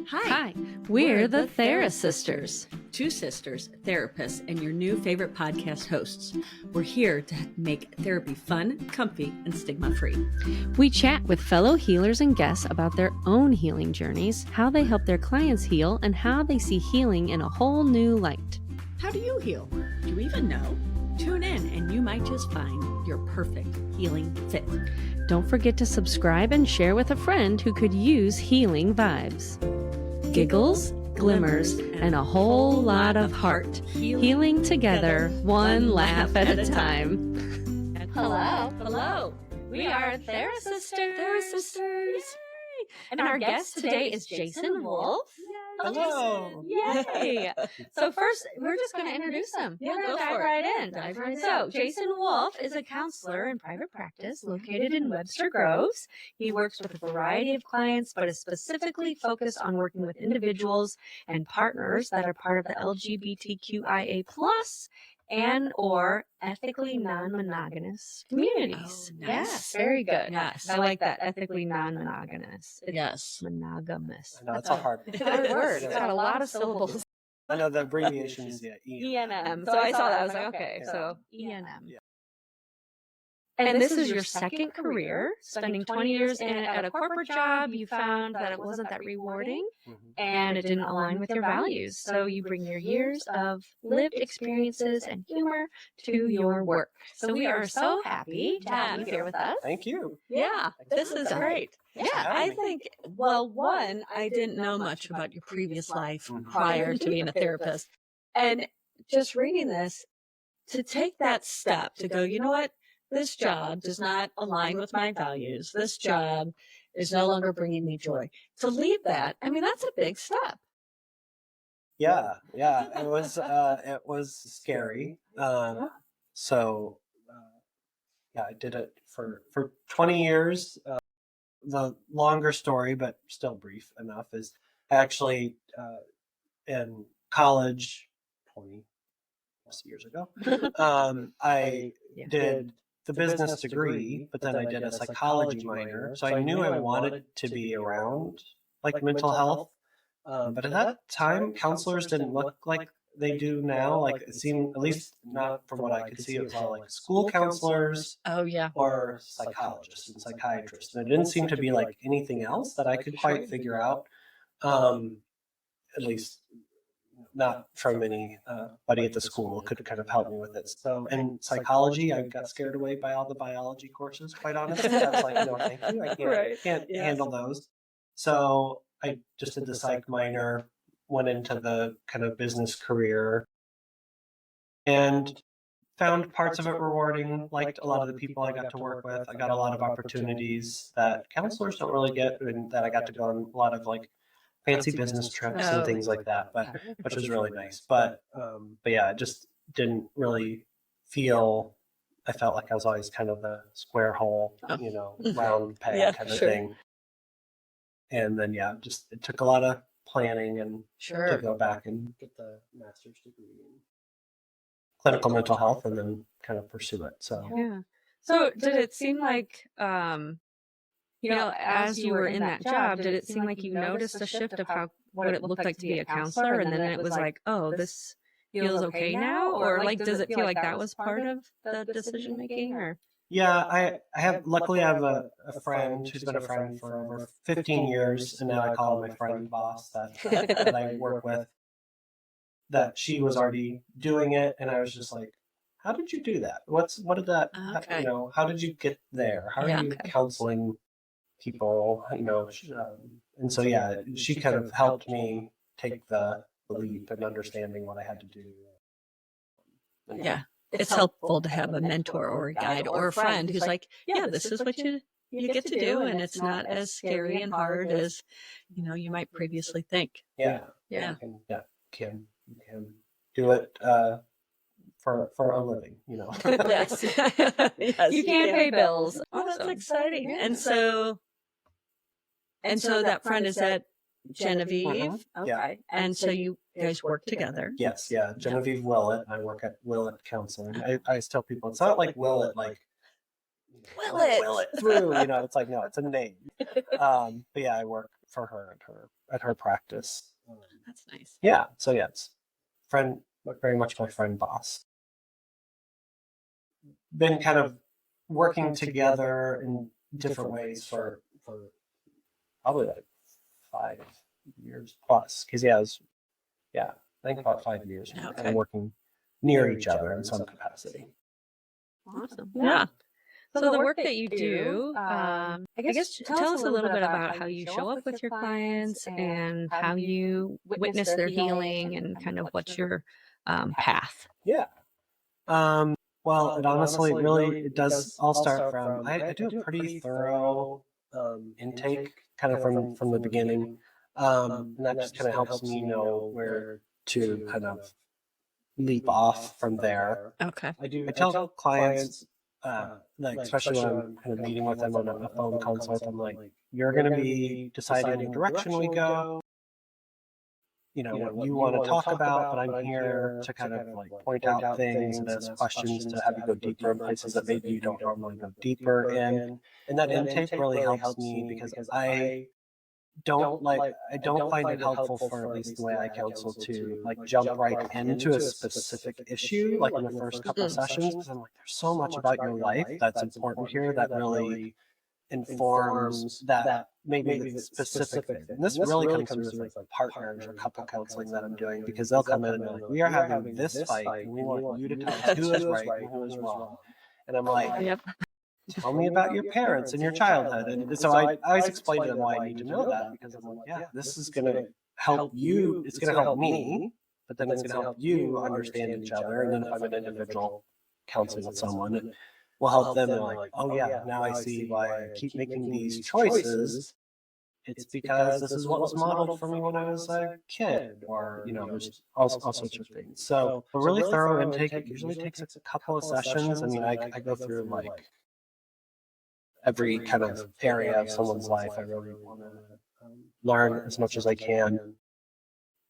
Hi, we're the Thera Sisters. Two sisters, therapists, and your new favorite podcast hosts. We're here to make therapy fun, comfy, and stigma-free. We chat with fellow healers and guests about their own healing journeys, how they help their clients heal, and how they see healing in a whole new light. How do you heal? Do you even know? Tune in and you might just find your perfect healing fit. Don't forget to subscribe and share with a friend who could use healing vibes. Giggles, glimmers, and a whole lot of heart. Healing together, one laugh at a time. Hello. Hello. We are Thera Sisters. And our guest today is Jason Wolff. Hello. Yay. So first, we're just going to introduce him. Yeah, We'll go dive for it. right in. Dive right in. So Jason Wolff is a counselor in private practice located in Webster Groves. He works with a variety of clients, but is specifically focused on working with individuals and partners that are part of the LGBTQIA plus and or ethically non-monogamous communities. Oh, nice. Yes, very good. Yes. I like that. Ethically non-monogamous. It's Yes. monogamous. I know, it's a hard It's a hard word. It's got a lot of syllables. I know the abbreviation is E&M. So I saw that. I was like, okay, Yeah. so E&M. Yeah. And this is your second career, spending 20 years at a corporate job. You found that it wasn't that rewarding and it didn't align with your values. So you bring your years of lived experiences and humor to your work. So we are so happy to have you here with us. Thank you. Yeah, this is great. Yeah, I think, well, one, I didn't know much about your previous life prior to being a therapist. And just reading this, to take that step to go, you know what? This job does not align with my values. This job is no longer bringing me joy. To leave that, I mean, that's a big step. Yeah, it was scary. So I did it for 20 years. The longer story, but still brief enough, is I actually in college 20 plus years ago, I did the business degree, but then I did a psychology minor. So I knew I wanted to be around like mental health. But at that time, counselors didn't look like they do now. Like it seemed, at least not from what I could see, it was all like school counselors Oh, yeah. or psychologists and psychiatrists. And it didn't seem to be like anything else that I could quite figure out. At least not from anybody at the school could kind of help me with it. So in psychology, I got scared away by all the biology courses, quite honestly. I was like, no, thank you. I can't handle those. So I just did the psych minor, went into the kind of business career, and found parts of it rewarding, liked a lot of the people I got to work with. I got a lot of opportunities that counselors don't really get, and that I got to go on a lot of like fancy business trips and things like that, but which was really nice. But yeah, I just didn't really feel. I felt like I was always kind of the square hole, round peg kind of thing. And then just it took a lot of planning and to go back and get the master's degree in clinical mental health and then kind of pursue it. So Yeah. So did it seem like, as you were in that job, did it seem like you noticed a shift of what it looked like to be a counselor, and then it was like, oh, this feels okay now, or like, does it feel like that was part of the decision making, or? yeah, I have luckily I have a friend who's been a friend for over 15 years, and now I call her my friend boss that I work with. That she was already doing it, and I was just like, how did you do that? What did that? Okay. How did you get there? How are you counseling people? And so she kind of helped me take the leap and understanding what I had to do. Yeah. It's helpful to have a mentor or a guide or a friend who's like, yeah, this is what you get to do, and it's not as scary and hard as you might previously think. Yeah. Can do it for a living, Yes. Yes. You can't pay bills. Oh, that's Awesome. exciting. And so that friend is at Genevieve. Okay. Yeah. And so you guys work together. Yes, Genevieve Willett. I work at Willett Counseling. I always tell people it's not like Willett, like Will it through. It's like no, it's a name. But yeah, I work for her at her practice. That's nice. Yeah. So yeah, it's very much my friend boss. Been kind of working together in different ways for probably like 5 years plus. Because I think about 5 years. We're kind of working near each other in some capacity. Awesome. Yeah. So the work that you do, I guess tell us a little bit about how you show up with your clients and how you witness their healing and kind of what's your path. Yeah. Well, it honestly it does all start from I do a pretty thorough intake kind of from the beginning. And that just kind of helps me know where to kind of leap off from there. Okay. I tell clients, like especially when I'm kind of meeting with them on a phone consult, I'm like, you're going to be deciding the direction we go. You know, what you want to talk about, but I'm here to kind of like point out things and ask questions to have you go deeper in places that maybe you don't normally go deeper in. And that intake really helps me because I don't find it helpful for at least the way I counsel to like jump right into a specific issue like in the first couple of sessions, because I'm like, there's so much about your life that's important here that really informs that maybe the specific thing. And this really comes through with like partners or couple counseling that I'm doing, because they'll come in and be like, we are having this fight and we want you to tell us who is right and who is wrong. And I'm like, tell me about your parents and your childhood. And so I always explain to them why I need to know that, because I'm like, yeah, this is going to help you. It's going to help me, but then it's going to help you understand each other. And then if I'm an individual counseling with someone, will help them. They're like, oh yeah, now I see why I keep making these choices. It's because this is what was modeled for me when I was a kid, or there's all sorts of things. So a really thorough intake. It usually takes a couple of sessions. I mean, I go through like every kind of area of someone's life. I really want to learn as much as I can,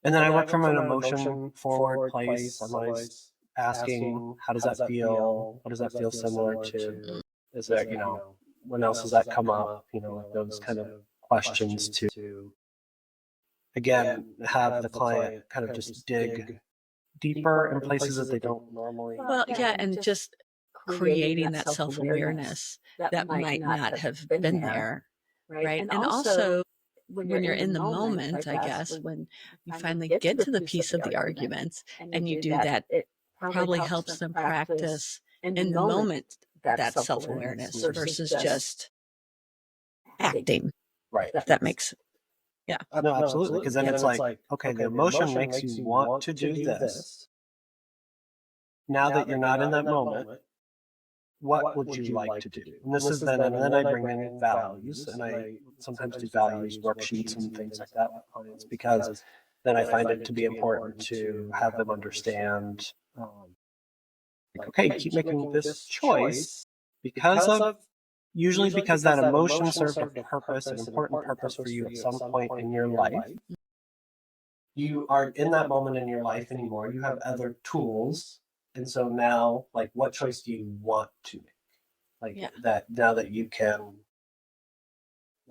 and then I work from an emotion forward place. I'm always asking, how does that feel? What does that feel similar to? Is there, when else does that come up? Like those kind of questions to, again, have the client kind of just dig deeper in places that they don't normally. Well, yeah, and just creating that self-awareness that might not have been there, right? And also, when you're in the moment, I guess, when you finally get to the piece of the arguments and you do that, it probably helps them practice in the moment that self-awareness versus just acting. Right. If that makes No, absolutely. Because then it's like, okay, the emotion makes you want to do this. Now that you're not in that moment, what would you like to do? And this is then, and then I bring in values, and I sometimes do values worksheets and things like that with clients, because then I find it to be important to have them understand, like, okay, keep making this choice usually because that emotion served a purpose, an important purpose for you at some point in your life. You aren't in that moment in your life anymore. You have other tools. And so now, like, what choice do you want to make? Like that, now that you can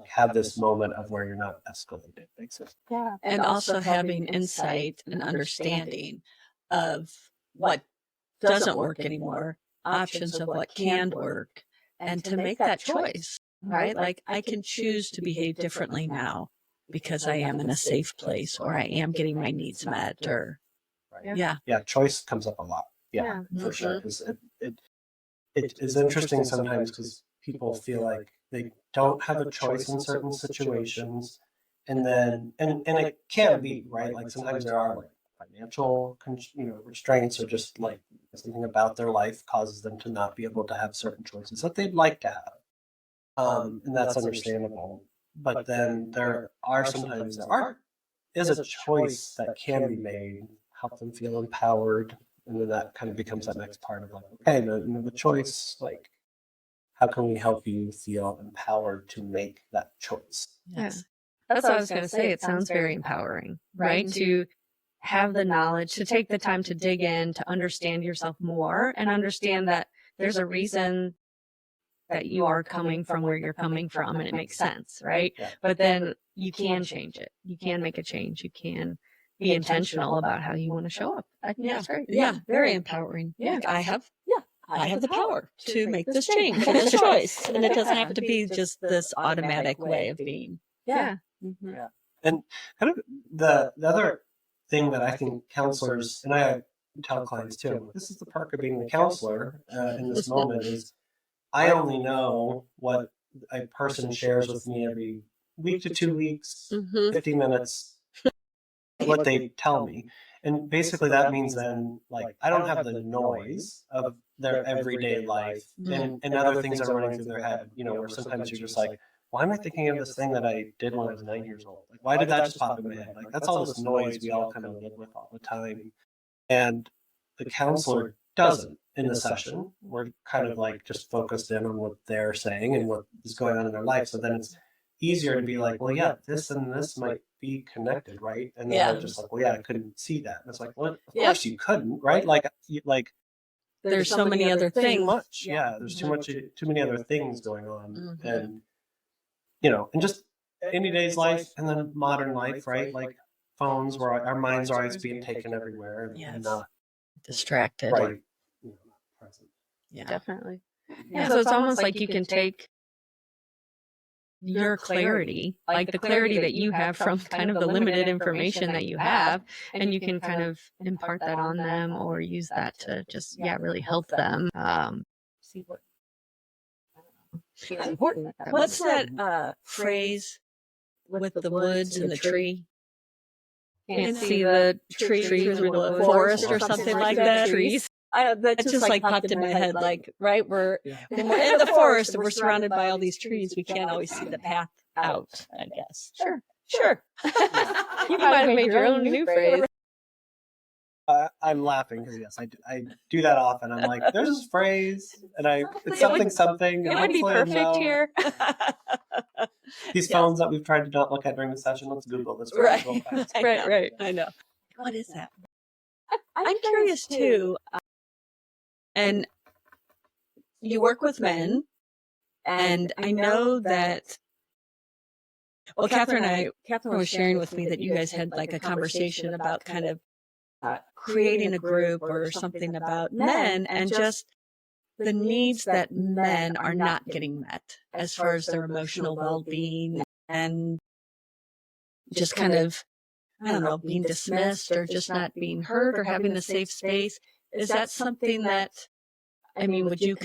have this moment of where you're not escalated. Makes sense. Yeah. And also having insight and understanding of what doesn't work anymore, options of what can work, and to make that choice, right? Like, I can choose to behave differently now because I am in a safe place, or I am getting my needs met, or yeah. Choice comes up a lot. Yeah. For sure. It is interesting sometimes because people feel like they don't have a choice in certain situations, and then and it can be, right. Like sometimes there are like financial restraints, or just like something about their life causes them to not be able to have certain choices that they'd like to have, and that's understandable. But then there is a choice that can be made, help them feel empowered. And then that kind of becomes that next part of like, okay, the choice, like, how can we help you feel empowered to make that choice? Yes. That's what I was going to say. It sounds very empowering, right? To have the knowledge, to take the time to dig in, to understand yourself more, and understand that there's a reason that you are coming from where you're coming from and it makes sense, right? Yeah. But then you can change it. You can make a change. You can be intentional about how you want to show up. I think that's great. Yeah, very empowering. Yeah. I have the power to make this change and this choice. And it doesn't have to be just this automatic way of being. Yeah. And kind of the other thing that I think counselors, and I tell clients too, this is the perk of being the counselor in this moment is I only know what a person shares with me every week to 2 weeks, 50 minutes, what they tell me. And basically that means then, like, I don't have the noise of their everyday life and other things are running through their head, you know, where sometimes you're just like, why am I thinking of this thing that I did when I was 9 years old? Like, why did that just pop in my head? Like, that's all this noise we all kind of live with all the time. And the counselor doesn't in the session. We're kind of like just focused in on what they're saying and what is going on in their life. So then it's easier to be like, well, yeah, this and this might be connected, right? And then they're just like, well, yeah, I couldn't see that. And it's like, well, of course you couldn't, right? Like There's so many other things. Too much. Yeah, there's too many other things going on. And, you know, and just any day's life and then modern life, right? Like phones where our minds are always being taken everywhere and not distracted. right. You know, not present. Yeah. Definitely. Yeah, so it's almost like you can take your clarity, like the clarity that you have from kind of the limited information that you have, and you can kind of impart that on them or use that to just, really help them see what is important. What's that phrase with the woods and the tree? Can't see the tree through the forest or something like that. Trees. That just like popped in my head, like, right, when we're in the forest and we're surrounded by all these trees, we can't always see the path out, I guess. Sure. You might have made your own new phrase. I'm laughing because yes, I do that often. I'm like, there's this phrase, and it's something. It would be perfect here. These phones that we've tried to not look at during the session. Let's Google this. Right. Right. I know. What is that? I'm curious too. And you work with men, and I know that. Well, Katheryn was sharing with me that you guys had like a conversation about kind of creating a group or something about men and just the needs that men are not getting met as far as their emotional well-being and just kind of, I don't know, being dismissed or just not being heard or having a safe space. Is that something that, I mean, would you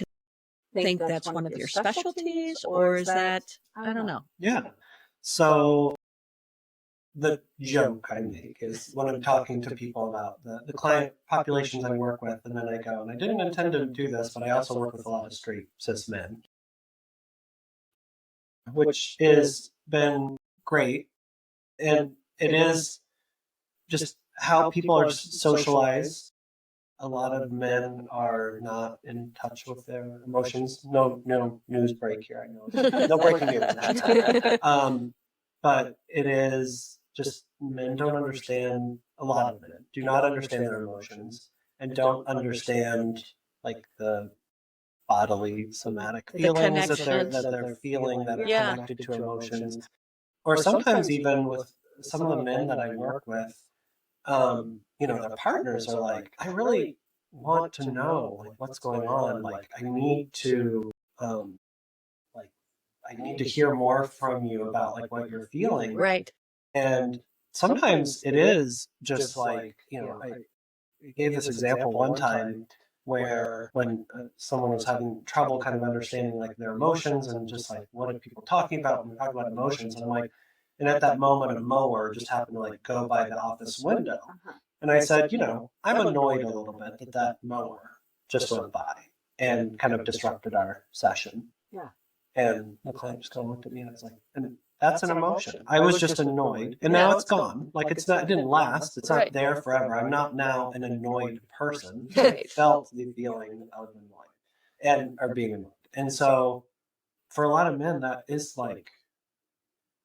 think that's one of your specialties or is that, I don't know. Yeah. So the joke I make is when I'm talking to people about the client populations I work with, and then I go, and I didn't intend to do this, but I also work with a lot of straight cis men, which has been great. And it is just how people are socialized. A lot of men are not in touch with their emotions. No news break here. I know. No breaking news. But it is just men don't understand, a lot of men do not understand their emotions and don't understand like the bodily somatic feelings that they're feeling that are connected to emotions. Or sometimes even with some of the men that I work with, you know, their partners are like, I really want to know like what's going on. Like I need to I need to hear more from you about like what you're feeling. Right. And sometimes it is just like, you know, I gave this example one time where when someone was having trouble kind of understanding like their emotions and just like what are people talking about when we talk about emotions, and I'm like, and at that moment a mower just happened to like go by the office window, and I said, you know, I'm annoyed a little bit that mower just went by and kind of disrupted our session. Yeah. And the client just kind of looked at me and it's like, and that's an emotion. I was just annoyed, and now it's gone. Like it's not, it didn't last. It's not there forever. I'm not now an annoyed person. I felt the feeling of annoyed or being annoyed. And so for a lot of men, that is like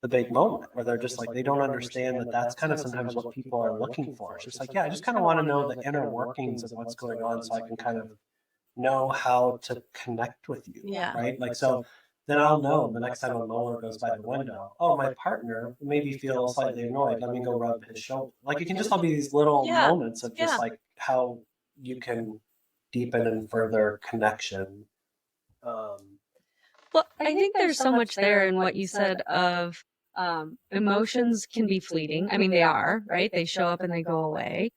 the big moment where they're just like, they don't understand that that's kind of sometimes what people are looking for. It's just like, yeah, I just kind of want to know the inner workings of what's going on so I can kind of know how to connect with you. Yeah. Right. Like, so then I'll know the next time a mower goes by the window, oh, my partner maybe feels slightly annoyed. Let me go rub his shoulder. Like, it can just all be these little moments of just like how you can deepen and further connection. Well, I think there's so much there in what you said of emotions can be fleeting. I mean, they are, right? They show up and they go away.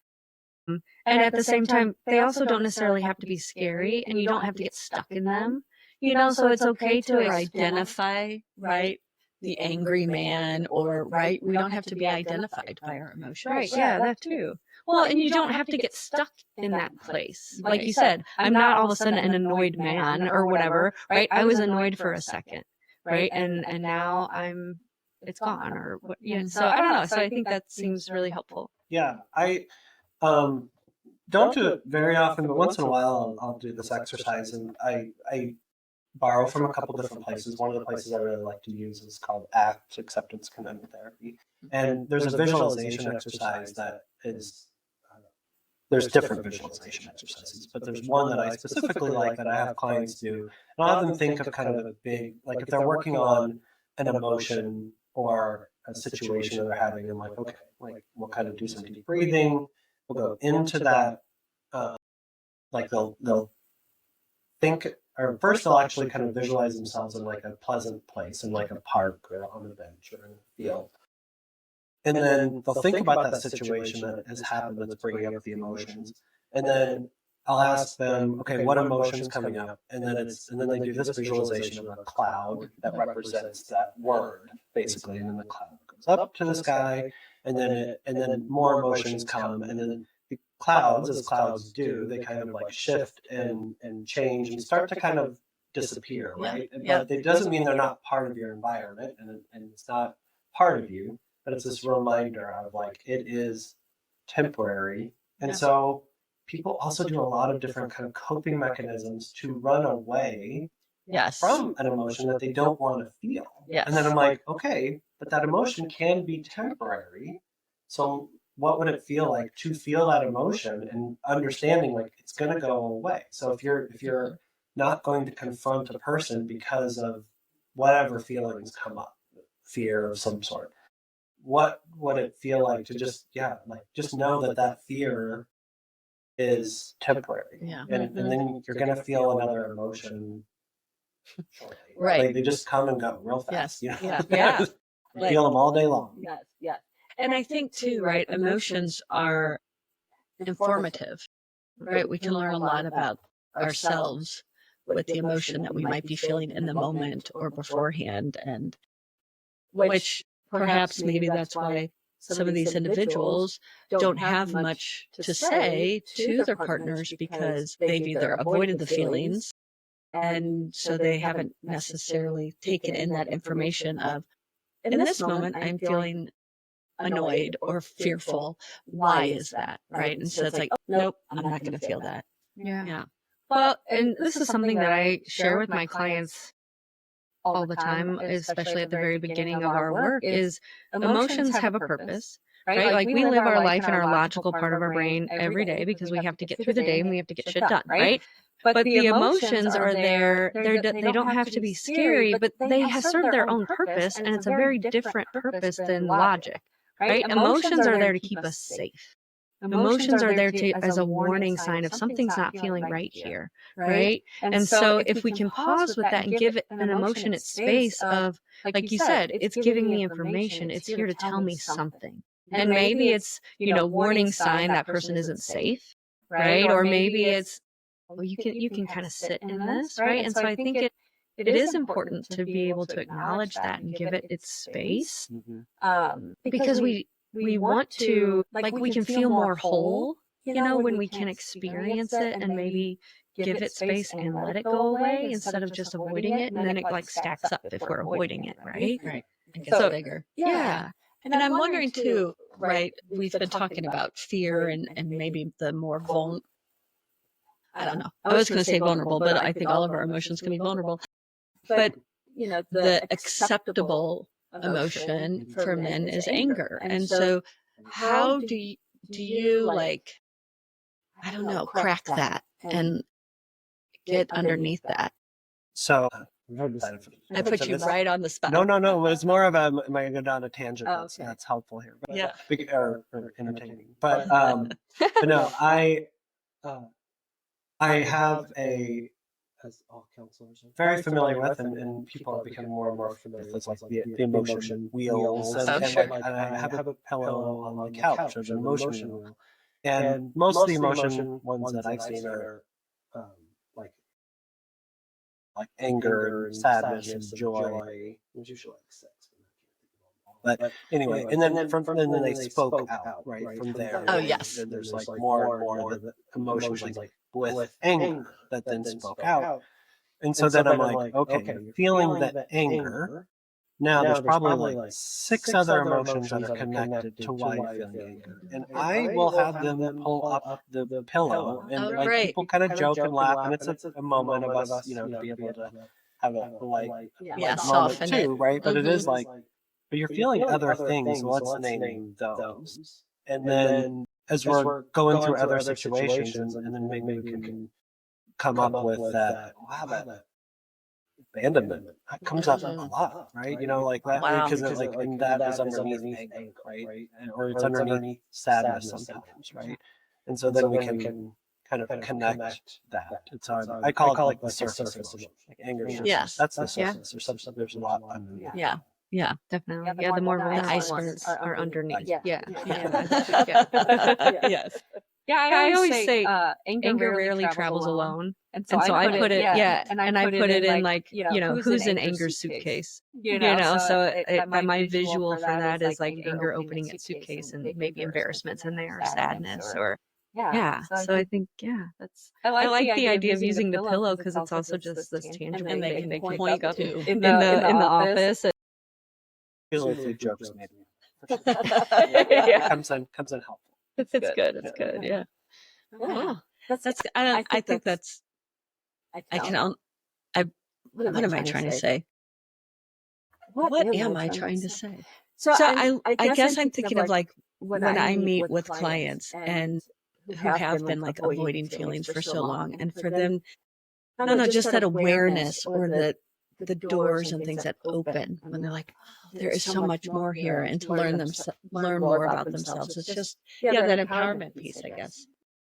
And at the same time, they also don't necessarily have to be scary, and you don't have to get stuck in them. You know, so it's okay to identify, right? The angry man, or right? We don't have to be identified by our emotions. Right, yeah, that too. Well, and you don't have to get stuck in that place. Like you said, I'm not all of a sudden an annoyed man or whatever, right? I was annoyed for a second, right? And now it's gone, or what, you know, so I don't know. So I think that seems really helpful. Yeah, I don't do it very often, but once in a while I'll do this exercise, and I borrow from a couple different places. One of the places I really like to use is called ACT, Acceptance Commitment Therapy. And there's a visualization exercise that is, there's different visualization exercises, but there's one that I specifically like that I have clients do. And I'll have them think of kind of a big, like if they're working on an emotion or a situation that they're having, and like, okay, like we'll kind of do some deep breathing. We'll go into that, like they'll think, or first they'll actually kind of visualize themselves in like a pleasant place, in like a park or on a bench or in a field. And then they'll think about that situation that has happened that's bringing up the emotions. And then I'll ask them, okay, what emotion's coming up? And then they do this visualization of a cloud that represents that word, basically. And then the cloud goes up to the sky, and then more emotions come, and then the clouds, as clouds do, they kind of like shift and change and start to kind of disappear, right? Yeah. But it doesn't mean they're not part of your environment, and it's not part of you, but it's this reminder of like it is temporary. And so people also do a lot of different kind of coping mechanisms to run away from an emotion that they don't want to feel. Yes. And then I'm like, okay, but that emotion can be temporary. So what would it feel like to feel that emotion, and understanding like it's going to go away? So if you're not going to confront a person because of whatever feelings come up, fear of some sort, what would it feel like to just know that fear is temporary? Yeah. And then you're going to feel another emotion shortly. Right. Like they just come and go real fast. Yes. You know? Yeah. You feel them all day long. Yes. And I think too, right? Emotions are informative, right? We can learn a lot about ourselves with the emotion that we might be feeling in the moment or beforehand, and which perhaps maybe that's why some of these individuals don't have much to say to their partners, because they've either avoided the feelings, and so they haven't necessarily taken in that information of, in this moment, I'm feeling annoyed or fearful. Why is that? Right? And so it's like, nope, I'm not going to feel that. Yeah. Well, and this is something that I share with my clients all the time, especially at the very beginning of our work, is emotions have a purpose, right? Like we live our life in our logical part of our brain every day because we have to get through the day and we have to get shit done, right? But the emotions are there. They don't have to be scary, but they have served their own purpose, and it's a very different purpose than logic, right? Emotions are there to keep us safe. Emotions are there as a warning sign of something's not feeling right here, right? And so if we can pause with that and give an emotion its space of, like you said, it's giving me information. It's here to tell me something. And maybe it's, warning sign that person isn't safe, right? Or maybe it's, well, you can kind of sit in this, right? And so I think it is important to be able to acknowledge that and give it its space, because we want to, like, we can feel more whole, when we can experience it and maybe give it space and let it go away instead of just avoiding it. And then it like stacks up if we're avoiding it, right? Right. It gets bigger. Yeah. And I'm wondering too, right? We've been talking about fear and maybe the more I don't know. I was going to say vulnerable, but I think all of our emotions can be vulnerable. But, the acceptable emotion for men is anger. And so how do you like, I don't know, crack that and get underneath that? So I put you right on the spot. No. It's more of a, am I going down a tangent? Oh, okay. That's helpful here. But, Yeah. or entertaining. But no, I have as all counselors are very familiar with, and people are becoming more and more familiar with, like the emotion wheels, and I have a pillow on the couch of an emotion wheel, and most of the emotion ones that I've seen are like anger and sadness and joy. It's usually like six. But anyway, and then then they spoke out right from there. Oh, yes. And there's like more and more of the emotions like with anger that then spoke out. And so then I'm like, okay, you're feeling that anger. Now there's probably like six other emotions that are connected to why you're feeling anger. And I will have them pull up the pillow, and like great. people kind of joke and laugh, and it's a moment of us, to be able to have a light moment soften too, it. right? But it is like, but you're feeling other things. Let's name those, and then as we're going through other situations, and then maybe we can come up with that. Wow, that abandonment that comes up a lot, right? Like that, Wow. because it's like, and that is underneath anger, right? Or it's underneath sadness sometimes, right? And so then we can kind of connect that. It's I call it like the surface emotion, like anger. Yes. That's the surface. There's a lot underneath. Yeah. Yeah. Definitely. Yeah, the more the relaxed icebergs ones are underneath. Yeah. Yeah. Yes. Yeah, I always say anger rarely travels alone. And so I put it, and I put it in like, who's in anger suitcase? So my visual for that is like anger opening its suitcase and maybe embarrassment's in there or sadness or, So I think, that's, I like the idea of using the pillow because it's also just this tangible And thing they they can can point up to in the office. Usually food jokes maybe. Comes in helpful. It's good. It's good. Yeah. Wow. That's I think that's what am I trying to say? What am I trying to say? So I guess I'm thinking of like when I meet with clients and who have been like avoiding feelings for so long, and for them, just that awareness or the doors and things that open when they're like, oh, there is so much more here, and to learn more about themselves. It's just that empowerment piece, I guess.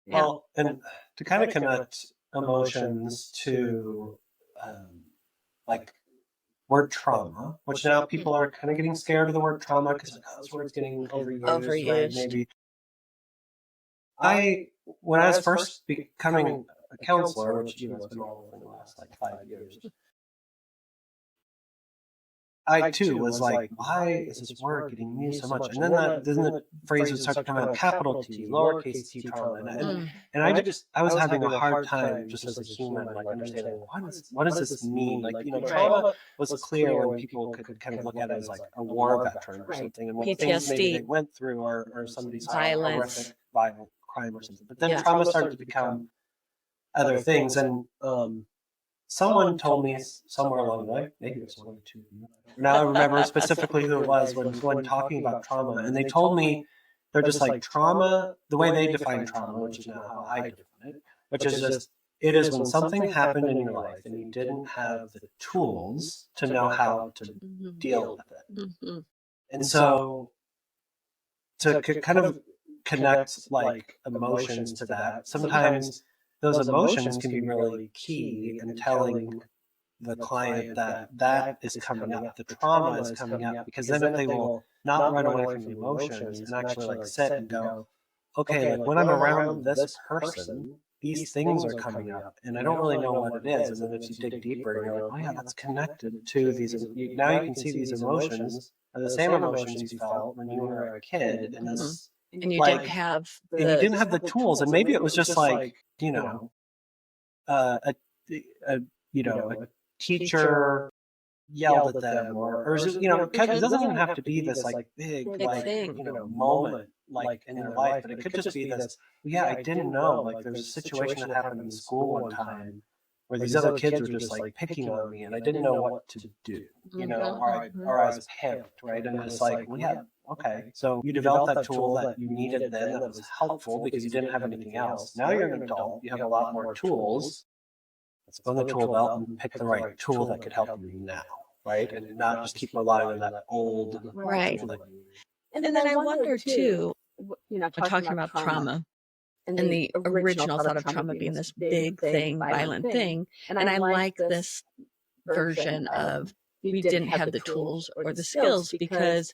Well, and to kind of connect emotions to like word trauma, which now people are kind of getting scared of the word trauma because this word's getting overused. Right? Maybe when I was first becoming a counselor, which has been all over the last like 5 years, I too was like, why is this word getting used so much? And then the phrase would start to come out, capital T, lowercase t trauma, and I was having a hard time just as a human, like understanding what does this mean? Like trauma was clear when people could kind of look at it as like a war veteran or something, and what things maybe they went through, or somebody's horrific, violent crime or something. But then trauma started to become other things, and someone told me somewhere along the way, maybe it was one or two of you. Now I remember specifically who it was when talking about trauma, and they told me they're just like trauma, the way they define trauma, which is now how I define it, which is just it is when something happened in your life and you didn't have the tools to know how to deal with it. And so to kind of connect like emotions to that, sometimes those emotions can be really key in telling the client that is coming up, the trauma is coming up, because then if they will not run away from the emotions and actually like sit and go, okay, like when I'm around this person, these things are coming up and I don't really know what it is. And then if you dig deeper, you're like, oh yeah, that's connected to these. Now you can see these emotions are the same emotions you felt when you were a kid. And this, and you didn't have the tools, and maybe it was just like a teacher yelled at them, or it doesn't even have to be this like big thing, moment like in their life, but it could just be this. I didn't know. Like there's a situation that happened in school one time where these other kids were just like picking on me, and I didn't know what to do, or I was panicked, right? And it's like, okay, so you developed that tool that you needed then that was helpful because you didn't have anything else. Now you're an adult, you have a lot more tools. let's go in the tool belt and pick the right tool that could help you now, right? And not just keep relying on that old Right. tool that And then I wonder too, talking about trauma and the original thought of trauma being this big thing, violent thing. And I like this version of we didn't have the tools or the skills because,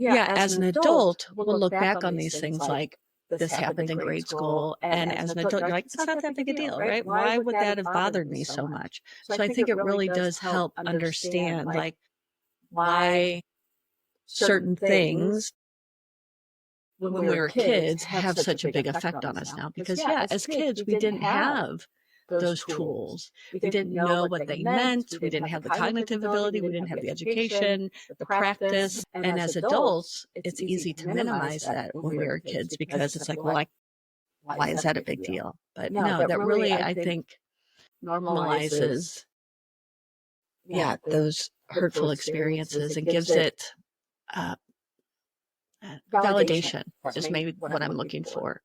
as an adult, we'll look back on these things like this happened in grade school. And as an adult, you're like, it's not that big a deal, right? Why would that have bothered me so much? So I think it really does help understand like why certain things when we were kids have such a big effect on us now. Because as kids, we didn't have those tools. We didn't know what they meant. We didn't have the cognitive ability. We didn't have the education, the practice. And as adults, it's easy to minimize that when we were kids because it's like, well, why is that a big deal? But no, that really, I think, normalizes, those hurtful experiences and gives it validation is maybe what I'm looking for.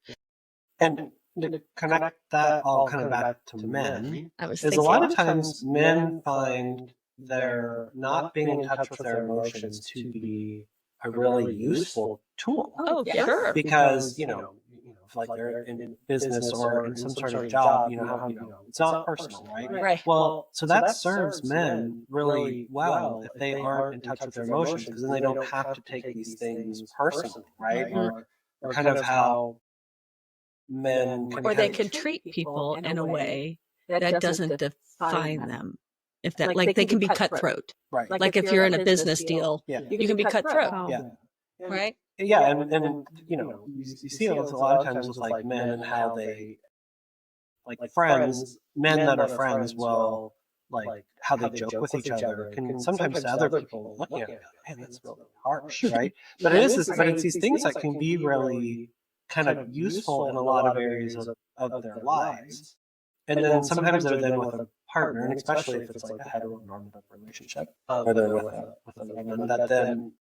And to connect that all kind of back to men, is a lot of times men find their not being in touch with their emotions to be a really useful tool. Oh, sure. Because, if like they're in business or in some sort of job, it's not personal, right? Right. Well, so that serves men really well if they aren't in touch with their emotions, because then they don't have to take these things personally, right? Or kind of how men can or they can treat people in a way that doesn't define them. If that, like they can be cutthroat. Right. Like if you're in a business deal, you can be cutthroat. Yeah. Right. Yeah, and you see it a lot of times with like men and how they, like friends, men that are friends will, like how they joke with each other can sometimes to other people looking at it, man, that's really harsh, right? But it's these things that can be really kind of useful in a lot of areas of their lives. And then sometimes they're then with a partner, and especially if it's like a heteronormative relationship, or they're with a woman, that then,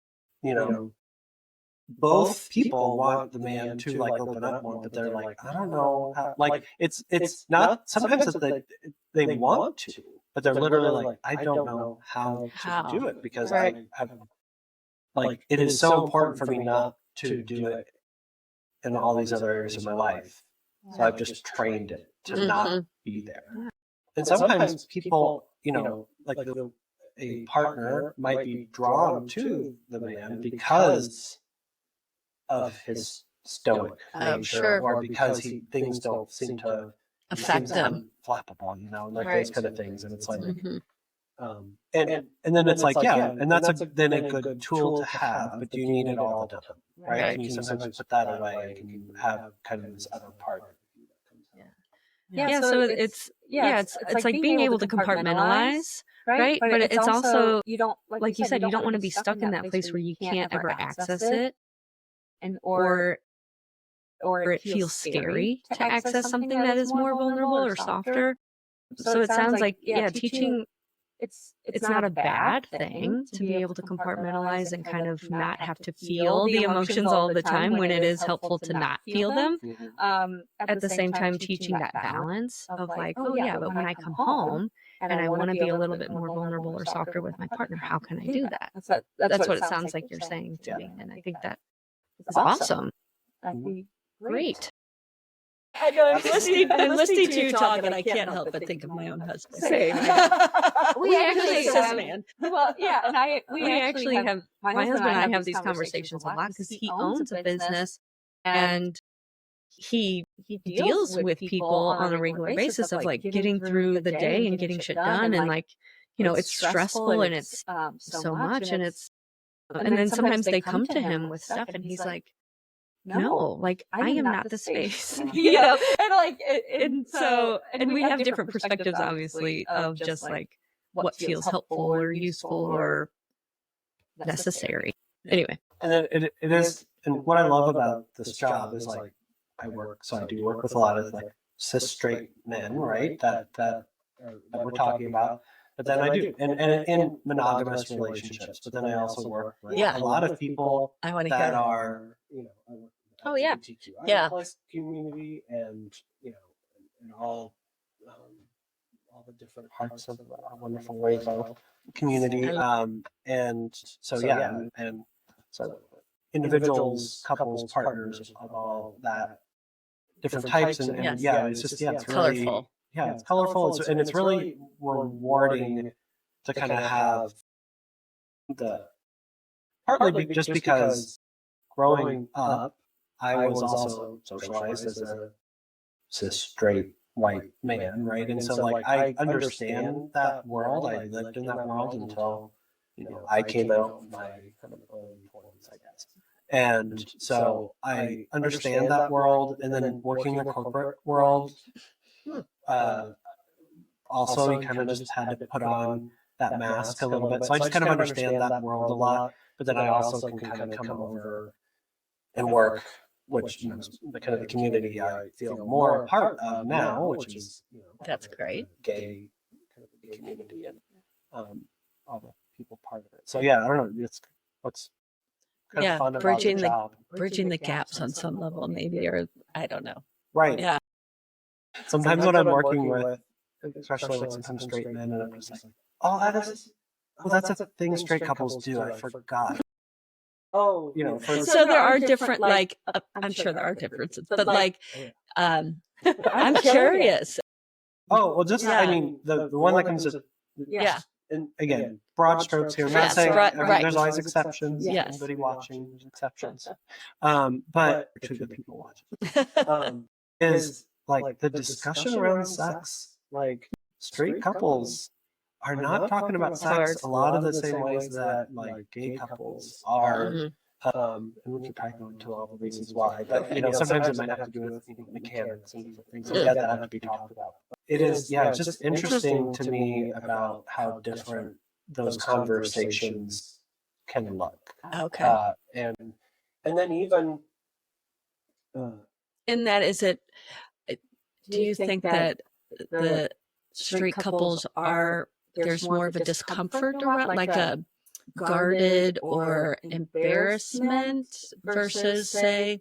both people want the man to like open up more, but they're like, I don't know how, like it's not sometimes that they want to, but they're literally like, I don't know how to do it because I have, like, it is so important for me not to do it in all these other areas of my life. So I've just trained it to not be there. And sometimes people, like a partner might be drawn to the man because of his stoic nature, or because things don't seem to affect them, flappable, like those kind of things. And it's like, and then it's like, and that's then a good tool to have, but you need it all the time, right? And you sometimes put that away and you have kind of this other part. So it's like being able to compartmentalize, right? But it's also, you don't, like you said, you don't want to be stuck in that place where you can't ever access it, and or it feels scary to access something that is more vulnerable or softer. So it sounds like, teaching, it's not a bad thing to be able to compartmentalize and kind of not have to feel the emotions all the time when it is helpful to not feel them. At the same time, teaching that balance of like, but when I come home and I want to be a little bit more vulnerable or softer with my partner, how can I do that? That's what it sounds like you're saying to me. And I think that is awesome. That'd be great. I know I'm listening to you talk, and I can't help but think of my own husband. Same. We actually have, man. Well, and we actually have, my husband and I have these conversations a lot because he owns a business and he deals with people on a regular basis of like getting through the day and getting shit done, and like, it's stressful and it's so much, and then sometimes they come to him with stuff and he's like, no, like I am not the space, and like, and we have different perspectives, obviously, of just like what feels helpful or useful or necessary. Anyway, and then it is, and what I love about this job is like I do work with a lot of like cis straight men, right? That we're talking about. But then I do, and in monogamous relationships. But then I also work with a lot of people that are, LGBTQIA plus community, and and all different parts of our wonderful rainbow community. And so, and so individuals, couples, partners of all that different types. And it's just, it's really colorful. It's colorful. And it's really rewarding to kind of have partly just because growing up, I was also socialized as a cis straight white man, right? And so like I understand that world. I lived in that world until I came out in my kind of early 20s, I guess. And so I understand that world. And then working in the corporate world, also you kind of just had to put on that mask a little bit. So I just kind of understand that world a lot. But then I also can kind of come over and work, which the kind of the community I feel more a part of now, which is that's great, gay kind of the community and all the people part of it. So I don't know, it's what's kind of fun about the job. Bridging the gaps on some level, maybe, or I don't know. Right. Yeah. Sometimes when I'm working with, especially like sometimes straight men, and I'm just like, that's a thing straight couples do. I forgot. So there are different, like, I'm sure there are differences, but like, I'm curious. Oh, well, just, I mean, the one that comes to, and again, broad strokes here. I'm not saying there's always exceptions. Yes. Anybody watching, there's exceptions. But to the people watching, is like the discussion around sex, like straight couples are not talking about sex a lot of the same ways that like gay couples are. And we can probably go into all the reasons why, but sometimes it might have to do with mechanics and different things like that have to be talked about. It is, it's just interesting to me about how different those conversations can look. Okay. And then even in that, is it? Do you think that the straight couples there's more of a discomfort around, like a guarded or embarrassment versus, say,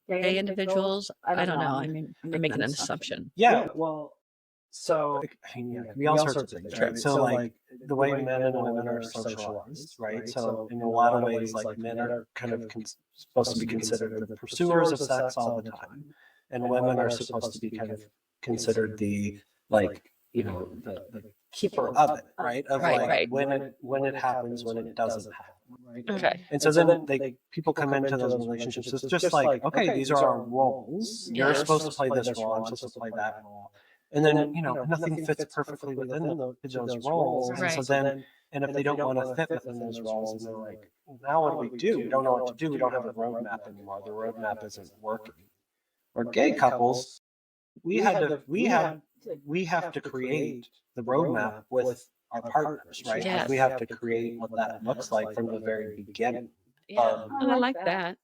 gay individuals? I don't know. I mean, I'm making an assumption. Yeah, well, so I mean, it can be all sorts of things, right? So like the way men and women are socialized, right? So in a lot of ways, like men are kind of supposed to be considered the pursuers of sex all the time, and women are supposed to be kind of considered the like the keeper of it, right? Of like when it happens, when it doesn't happen, right? Okay. And so then people come into those relationships. It's just like, okay, these are our roles. You're supposed to play this role. I'm supposed to play that role. And then nothing fits perfectly within those roles. And so then, and if they don't want to fit within those roles, and they're like, now what do we do? We don't know what to do. We don't have a roadmap anymore. The roadmap isn't working. Or gay couples, we have to create the roadmap with our partners, right? Yes. We have to create what that looks like from the very beginning. Yeah, I like that.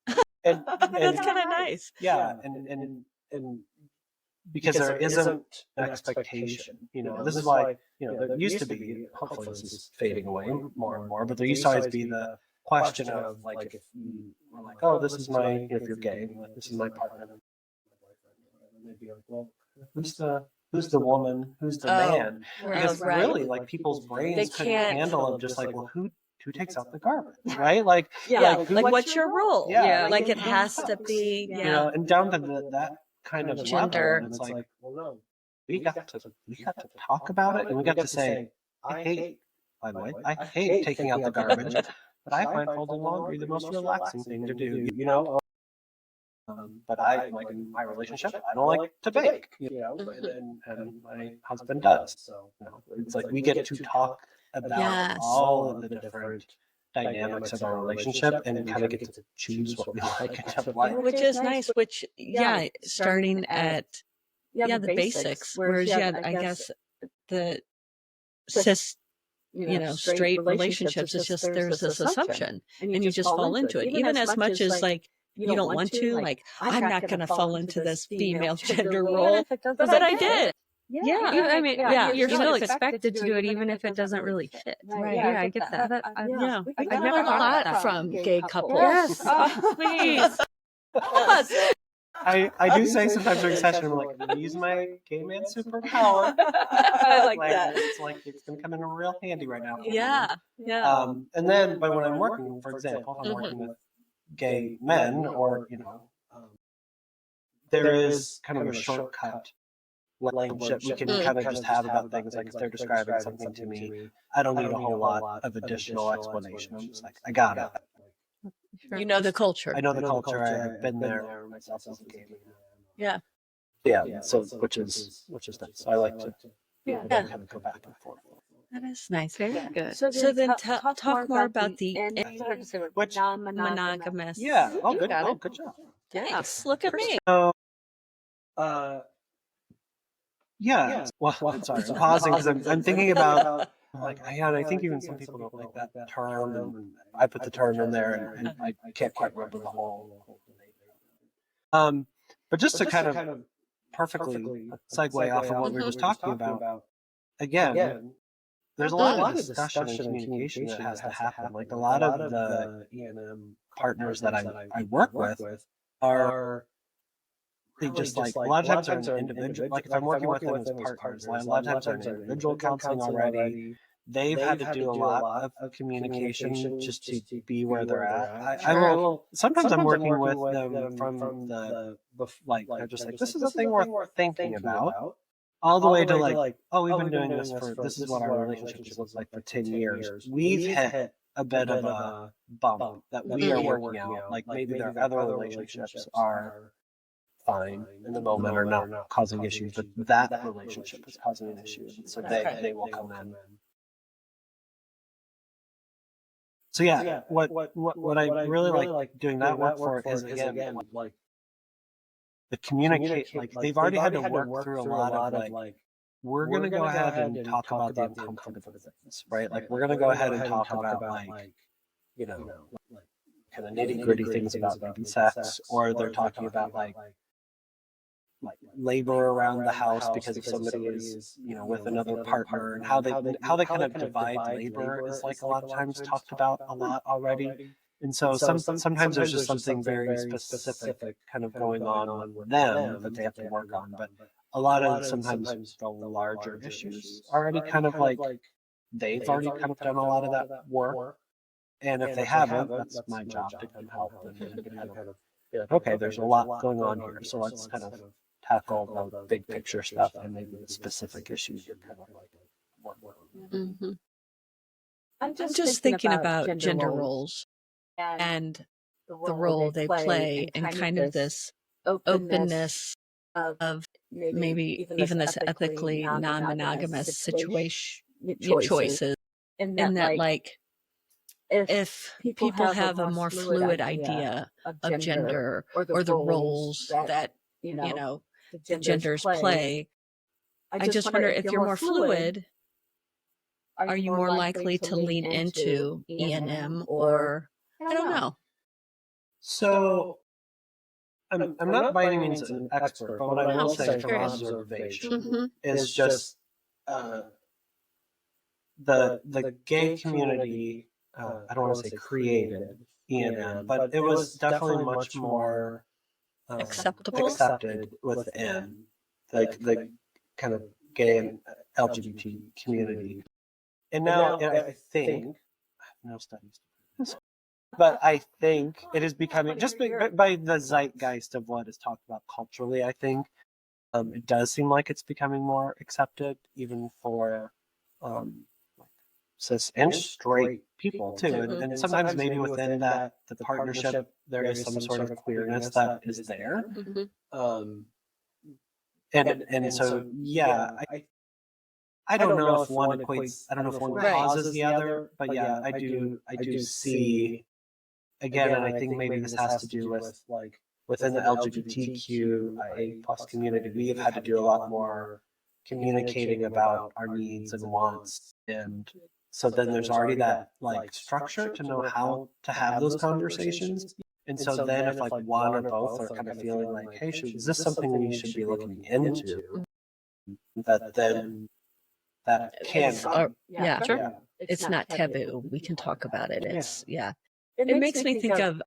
And That's kind of nice. Yeah, and because there isn't an expectation. This is why there used to be. Hopefully, this is fading away more and more. But there used to always be the question of like, if you were like, oh, this is my, if you're gay, like, this is my partner. And they'd be like, well, who's the woman? Who's the man? Because really, like, people's brains couldn't handle it. Just like, well, who takes out the garbage, right? Like, like what's your role? Yeah, like it has to be, and down to that kind of gender. level. And it's like, well, no, we got to talk about it, and we got to say, I hate taking out the garbage, but I find folding laundry the most relaxing thing to do. But I, like, in my relationship, I don't like to bake, and my husband does. So it's like we get to talk about all of the different dynamics of our relationship and kind of get to choose what we like and don't like. Which is nice, starting at the basics. Whereas I guess the cis straight relationships, it's just there's this assumption and you just fall into it. Even as much as like you don't want to, like, I'm not going to fall into this female gender role, but I did. You're still expected to do it even if it doesn't really fit. Right. Yeah, I get that. I've never thought that from gay couples. Yes. Please. I do say sometimes during session, I'm like, I'm gonna use my gay man superpower. I like that. It's like it's gonna come in real handy right now. Yeah. Yeah. And then, but when I'm working, for example, if I'm working with gay men, or there is kind of a shortcut language that we can kind of just have about things. Like if they're describing something to me, I don't need a whole lot of additional explanation. I'm just like, I got it. You know the culture. I know the culture. I've been there myself as a gay man. Yeah. Yeah. So which is nice. So I like to kind of go back and forth. That is nice. Very good. So then talk more about the Which non-monogamous. Yeah. Oh, You good. got Oh, it. good job. Thanks. Look at me. So, yeah. Well, I'm sorry. I'm pausing because I'm thinking about like, and I think even some people don't like that term, and I put the term in there, and I can't quite remember the whole. But just to kind of perfectly segue off of what we were just talking about, again, there's a lot of discussion and communication that has to happen. Like a lot of the E&M partners that I work with are. They just like a lot of times are an individual. Like if I'm working with them as partners, a lot of times are in individual counseling already. They've had to do a lot of communication just to be where they're at. I will. Sometimes I'm working with them from the like they're just like, this is a thing worth thinking about, all the way to like, oh, we've been doing this for, this is what our relationship has looked like for 10 years. We've hit a bit of a bump that we are working out. Like maybe their other relationships are fine in the moment or not causing issues, but that relationship is causing an issue. So they will come in. So yeah, what I really like doing that work for is again like the communicate. Like they've already had to work through a lot of like, we're gonna go ahead and talk about the uncomfortable things, right? Like we're gonna go ahead and talk about like, you know, like kind of nitty gritty things about maybe sex, or they're talking about like labor around the house because if somebody is, you know, with another partner, and how they kind of divide labor is like a lot of times talked about a lot already. And so sometimes there's just something very specific kind of going on with them that they have to work on. But a lot of sometimes the larger issues already kind of like they've already kind of done a lot of that work. And if they haven't, that's my job to kind of help them and kind of be like, okay, there's a lot going on here, so let's kind of tackle the big picture stuff and maybe the specific issues you're kind of like work on. Mm-hmm. I'm just thinking about gender roles and the role they play in kind of this openness of maybe even this ethically non-monogamous situation choices, in that like if people have a more fluid idea of gender or the roles that you know the genders play, I just wonder if you're more fluid, are you more likely to lean into E&M, or I don't know. So I'm not by any means an expert, but what I will say from observation is just the gay community. I don't want to say created E&M, but it was definitely much more accepted within the kind of gay and LGBT community. And now I think, no studies, but I think it is becoming, just by the zeitgeist of what is talked about culturally, I think it does seem like it's becoming more accepted, even for cis and straight people too. And sometimes maybe within that, the partnership, there is some sort of queerness that is there. And so, yeah, I don't know if one equates, I don't know if one causes the other, but yeah, I do see, again, and I think maybe this has to do with like within the LGBTQIA plus community, we have had to do a lot more communicating about our needs and wants. And so then there's already that like structure to know how to have those conversations. And so then if like one or both are kind of feeling like, hey, is this something we should be looking into? That then that can yeah, sure. Yeah. It's not taboo. We can talk about it. It's it makes me think of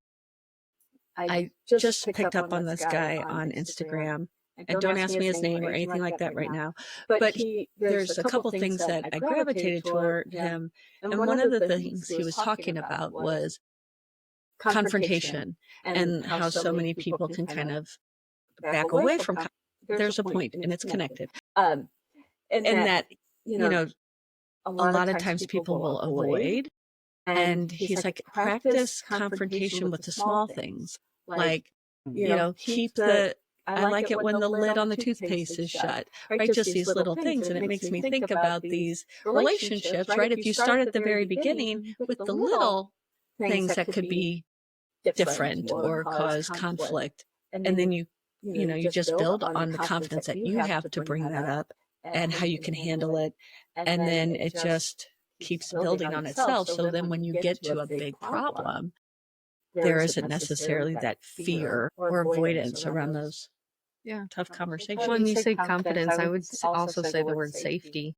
I just picked up on this guy on Instagram. And don't ask me his name or anything like that right now. But there's a couple things that I gravitated toward him. And one of the things he was talking about was confrontation and how so many people can kind of back away from. There's a point, and it's connected. And that, a lot of times people will avoid. And he's like, practice confrontation with the small things. Like, keep the, I like it when the lid on the toothpaste is shut, right? Just these little things. And it makes me think about these relationships, right? If you start at the very beginning with the little things that could be different or cause conflict, and then you just build on the confidence that you have to bring that up and how you can handle it. And then it just keeps building on itself. So then when you get to a big problem, there isn't necessarily that fear or avoidance around those tough conversations. When you say confidence, I would also say the word safety.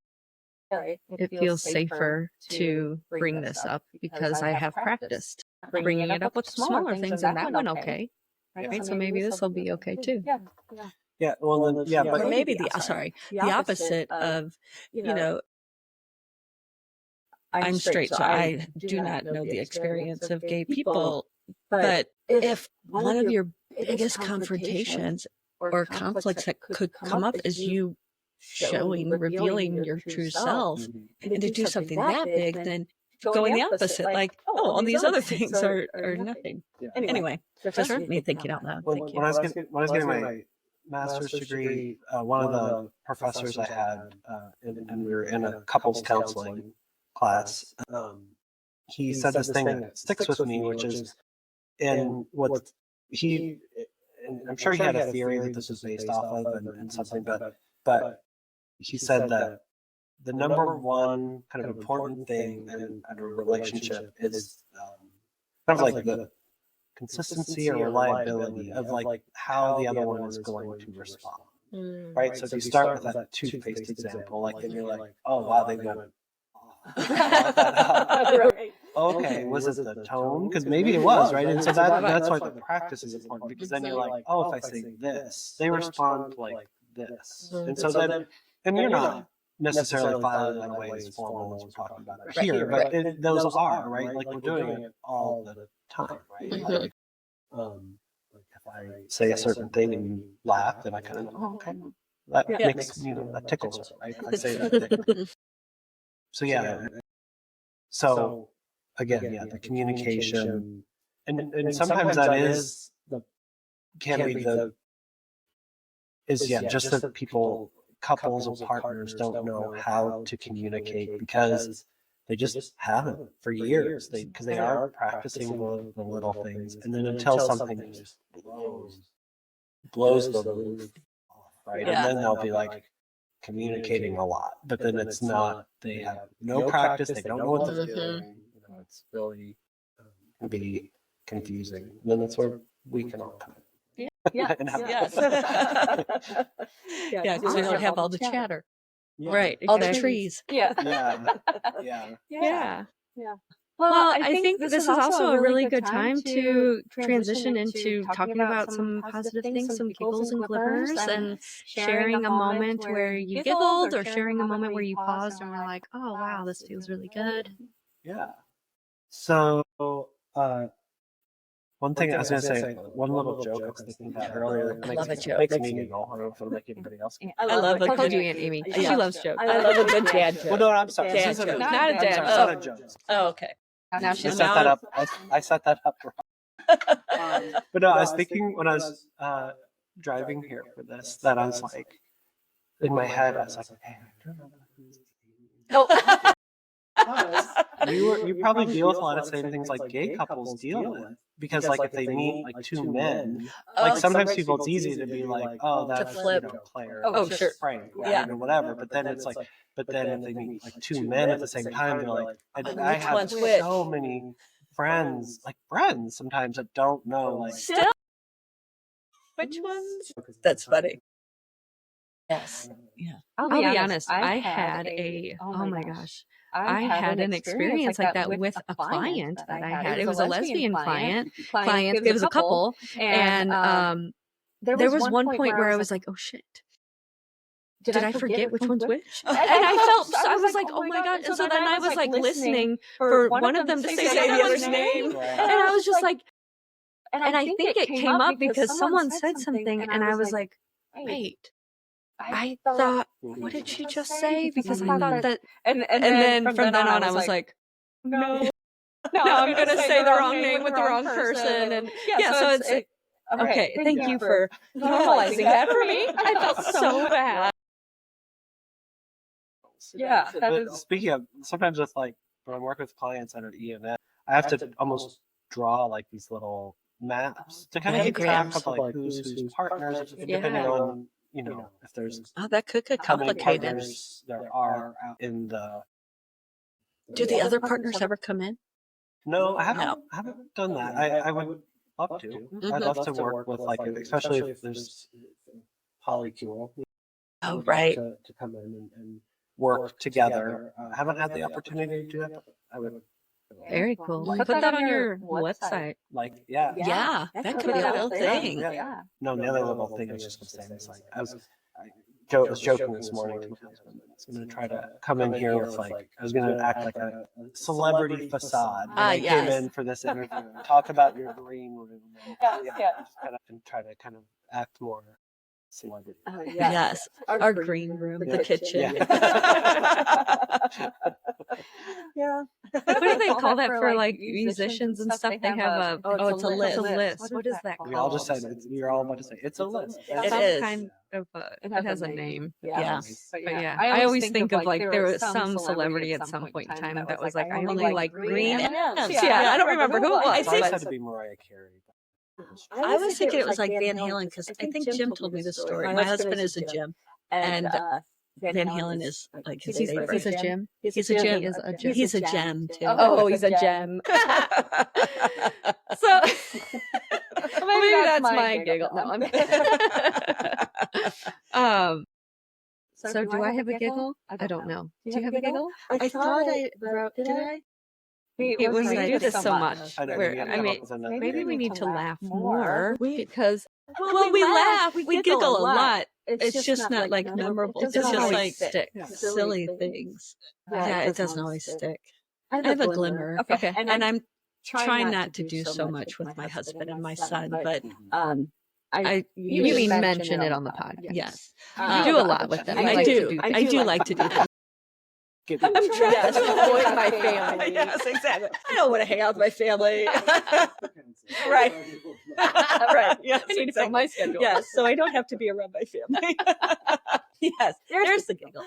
It feels safer to bring this up because I have practiced bringing it up with smaller things, and that went okay. Right? So maybe this will be okay too. Yeah. Well, then, yeah, but maybe the opposite of, I'm straight, so I do not know the experience of gay people. But if one of your biggest confrontations or conflicts that could come up is you revealing your true self, and to do something that big, then going the opposite, like, all these other things are nothing. Anyway, just me thinking out loud. When I was getting my master's degree, one of the professors I had, and we were in a couples counseling class, he said this thing that sticks with me, which is, and what he, and I'm sure he had a theory that this was based off of and something, but he said that the number one kind of important thing in a relationship is kind of like the consistency or reliability of like how the other one is going to respond. Right? So if you start with that toothpaste example, like then you're like, oh wow, they went okay, was it the tone? Because maybe it was, right? And so that's why the practice is important, because then you're like, oh, if I say this, they respond like this. And so then, and you're not necessarily filing that away as formal as we're talking about it here, but those are, right? Like we're doing it all the time, right? Like, if I say a certain thing and you laugh, then I kind of know, oh, okay. That makes, that tickles her, right? I say that thing. So yeah. So again, the communication, and sometimes that is just that couples or partners don't know how to communicate because they just haven't for years. Because they are practicing the little things, and then until something just blows the roof off, right? And then they'll be like communicating a lot, but then it's not. They have no practice. They don't know what they're doing. It's really can be confusing. And then that's where we can all come in. Yes. Because we don't have all the chatter. Right. All the trees. Yeah. Well, I think this is also a really good time to transition into talking about some positive things, some giggles and glimmers, and sharing a moment where you giggled or sharing a moment where you paused and were like, oh, wow, this feels really good. Yeah. So, one thing I was going to say, one little joke I was thinking about earlier that makes me giggle. I don't know if it'll make anybody else giggle. I love I told you Aunt Amy. She loves jokes. I love a good dad joke. Well, no, I'm sorry. Dad joke. Not a dad joke. Not a joke. Oh, okay. Now I set that up. I set that up wrong. But no, I was thinking when I was driving here for this that I was like, in my head, I was like, hey, I don't know who you probably deal with a lot of the same things like gay couples deal with, because like if they meet like two men, like sometimes people, it's easy to be like, oh, that's Claire, sure, Frank, or whatever. But then it's like, but then if they meet like two men at the same time, they're like, I have so many friends sometimes that don't know, like, still which ones. That's funny. Yes. Yeah. I'll be honest. I had oh my gosh. I had an experience like that with a client that I had. It was a lesbian client. It was a couple. And there was one point where I was like, oh shit. Did I forget which one's which? And I was like, oh my God. And so then I was like listening for one of them to say the other's name. And I was just like, and I think it came up because someone said something and I was like, wait, I thought, what did she just say? Because I thought that, and then from then on I was like, no, I'm going to say the wrong name with the wrong person. And so it's like, okay, thank you for normalizing that for me. I felt so bad. Yeah, speaking of, sometimes with like when I'm working with clients that are EMS, I have to almost draw like these little maps to kind of keep track of like who's partners, depending on if there's that could get complicated. There are out in the. Do the other partners ever come in? No, I haven't done that. I would love to. Mm-hmm. I'd love to work with like, especially if there's polycule. Oh, right. To come in and work together. I haven't had the opportunity to do that, but I would. Very cool. Put that on your website. Like, yeah, that could be a real thing. Yeah. No, the other little thing I was just going to say is like, I was joking this morning to my husband. I was going to try to come in here with like, I was going to act like a celebrity facade. I came in for this interview and talk about your green room. And try to kind of act more celebrity. Yes, our green room, the kitchen. Yeah. What do they call that for like musicians and stuff? They have it's a list. It's a list. What is that called? We all just said you're all about to say it's a list. It is. Kind of it has a name. Yeah. But yeah, I always think of like there was some celebrity at some point in time that was like, I only like green M&Ms. Yeah, I don't remember who it was. I said to be Mariah Carey. I was thinking it was like Van Halen because I think Jim told me the story. My husband is a Jim, and Van Halen is like his favorite. He's a Jim. He's a Jim. He's a gem too. Oh, he's a gem. So maybe that's my giggle. No, I'm So do I have a giggle? I don't know. Do you have a giggle? I thought I wrote. Did I? It was I do this so much. Maybe maybe we need to laugh more because we laugh, we giggle a lot. It's just not like memorable. It's just like silly things. Yeah, it doesn't always stick. I have a glimmer. Okay, and I'm trying not to do so much with my husband and my son, but you mean mention it on the podcast? Yes, you do a lot with them. I do like to do that. I'm trying to avoid my family. Yes, exactly. I don't want to hang out with my family. Right. Right. Yes, I need to fill my schedule. Yes, so I don't have to be around my family. Yes, there's the giggle.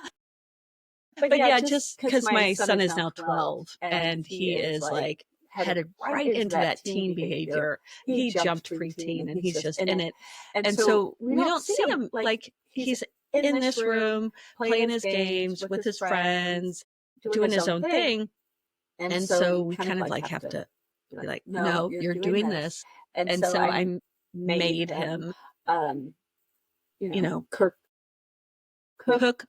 But yeah, just because my son is now 12 and he is like headed right into that teen behavior. He jumped preteen and he's just in it. And so we don't see him like he's in this room, playing his games with his friends, doing his own thing. And so we kind of like have to be like, no, you're doing this. And so I made him, cook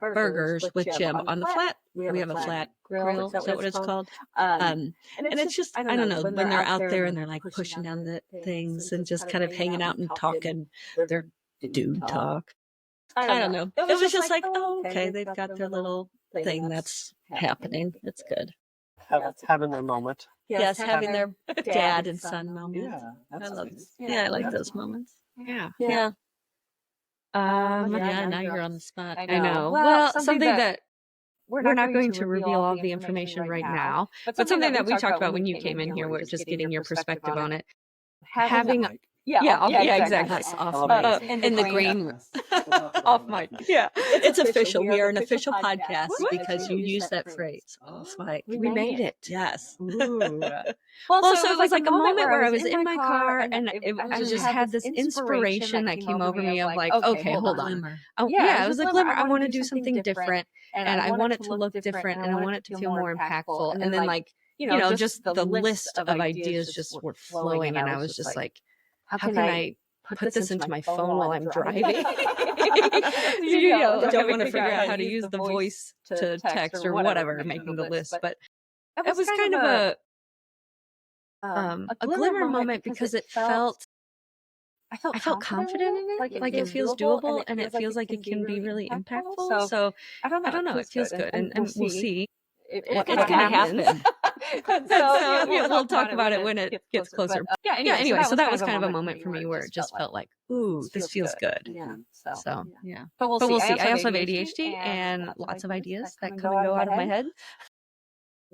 burgers with Jim on the flat. We have a flat grill. Is that what it's called? And it's just, I don't know, when they're out there and they're like pushing down the things and just kind of hanging out and talking their dude talk. I don't know. It was just like, oh, okay, they've got their little thing that's happening. It's good. Having their moment. Yes, having their dad and son moment. Yeah, I love it. Yeah, I like those moments. Yeah. Yeah. Yeah, now you're on the spot. I know. Well, something that we're not going to reveal all the information right now, but something that we talked about when you came in here, we're just getting your perspective on it. Having exactly. In the green room. Off mic. Yeah. It's official. We are an official podcast because you use that phrase. Off mic. We made it. Yes. Well, so it was like a moment where I was in my car and I just had this inspiration that came over me of like, okay, hold on. It was a glimmer. I want to do something different and I want it to look different and I want it to feel more impactful. And then like, just the list of ideas just were flowing and I was just like, how can I put this into my phone while I'm driving. Don't want to figure out how to use the voice to text or whatever, making the list. But it was kind of a glimmer moment because it felt, I felt confident in it. Like it feels doable and it feels like it can be really impactful. So I don't know. It feels good. And we'll see. It's going to happen. So we'll talk about it when it gets closer. Anyway, so that was kind of a moment for me where it just felt like, ooh, this feels good. Yeah. So yeah. But we'll see. I also have ADHD and lots of ideas that come and go out of my head.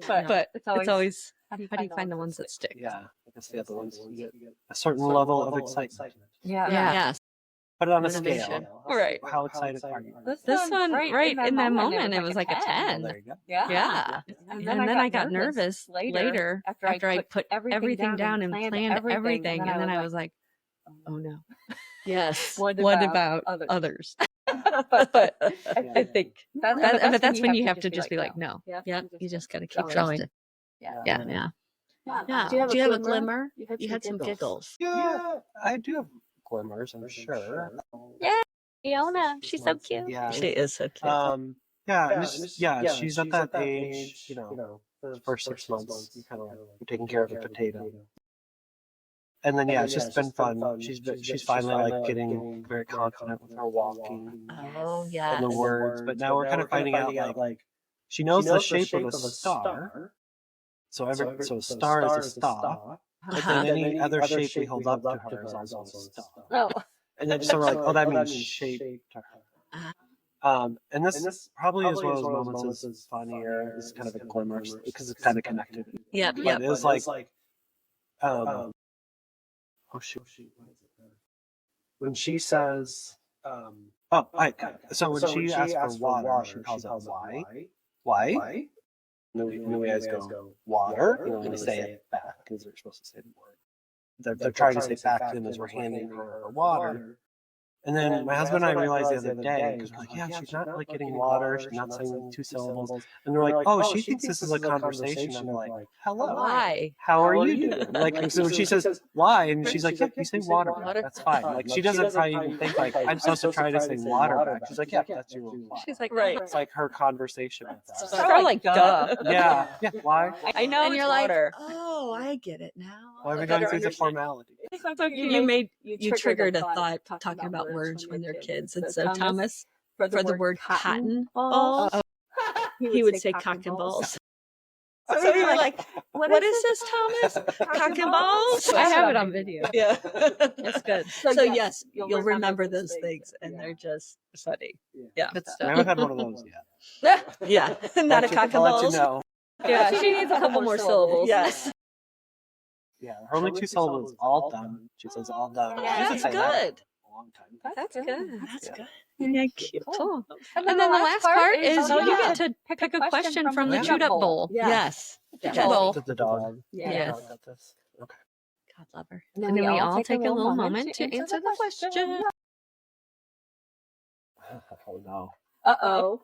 But it's always, how do you find the ones that stick? Yeah, I guess the other ones, you get a certain level of excitement. Yeah. Put it on a Motivation. scale. Right. How excited are you? This one, right in that moment, it was like a 10. There you go. Yeah. And then I got nervous later after I put everything down and planned everything. And then I was like, oh no. Yes. What about others? But I think that's when you have to just be like, no. Yeah. You just got to keep going. Yeah. Do you have a glimmer? You had some giggles. Yeah, I do have glimmers, I'm sure. Yeah, Fiona, she's so cute. Yeah. She is so cute. She's at that age, the first 6 months, you're kind of like, you're taking care of a potato. And then, it's just been fun. She's finally like getting very confident with her walking. Oh, yeah. And the words. But now we're kind of finding out like she knows the shape of a star. So a star is a stop. But then any other shape we hold up to her is also a star. Oh. And then so we're like, oh, that means shape to her. And this probably is one of those moments that's funnier. It's kind of a glimmer because it's kind of connected. Yep. It was like, oh shoot, what is it? When she says, so when she asks for water, she calls it why? And we guys go, water? And we say it back because they're supposed to say the word. They're trying to say back to them as we're handing her water. And then my husband and I realized the other day, because we're like, she's not like getting water, she's not saying 2 syllables. And they're like, oh, she thinks this is a conversation. I'm like, hello. Why? How are you doing? Like, so when she says, why? And she's like, you say water. That's fine. Like, she doesn't probably even think, like, I'm supposed to try to say water back. She's like, that's your reply. She's like, right. It's like her conversation with us. It's probably like, duh. Yeah, why? I know, and you're like, water. oh, I get it now. Why are we going through the formality? So you triggered a thought talking about words when they're kids. And so Thomas, for the word cotton balls, he would say cock and balls. So we were like, what is this, Thomas? Cock and balls? I have it on video. Yeah. That's good. So yes, you'll remember those things and they're just funny. Yeah. I haven't had one of those yet. Yeah. Not a cock and balls. I'll let you know. Yeah, she needs a couple more syllables. Yes. Yeah, her only 2 syllables, all done. She says all done. Yeah, that's good. A long time. That's good. That's good. Yeah, cute. Cool. And then the last part is you get to pick a question from the chewed up bowl. Yes. Bowl. The dog. Yes. Okay. God love her. And then we all take a little moment to answer the question. Oh no. Uh-oh.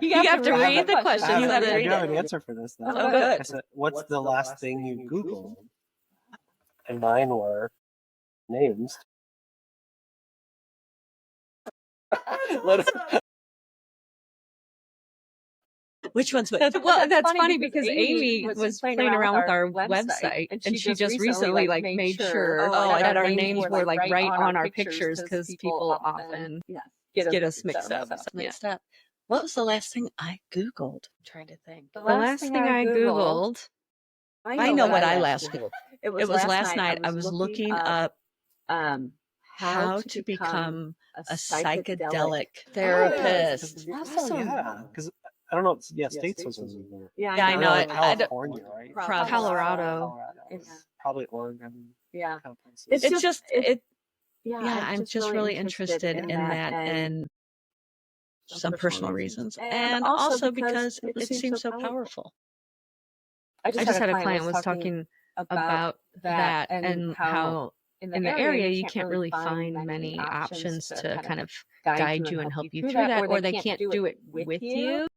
You have to read the question. You have an answer for this, though. Oh, good. I said, what's the last thing you Googled? And mine were names. Which one's which? That's funny because Amy was playing around with our website, and she just recently made sure that our names were right on our pictures because people often get us mixed up. What was the last thing I Googled? I'm trying to think. The last thing I Googled. I know what I last Googled. It was last night. I was looking up how to become a psychedelic therapist. Awesome. Yeah, because I don't know. States was in there. Yeah, I know it. California, right? Colorado. Probably Oregon. Yeah. It's just I'm just really interested in that and some personal reasons, and also because it seems so powerful. I just had a client who was talking about that and how in the area you can't really find many options to kind of guide you and help you through that, or they can't do it with you.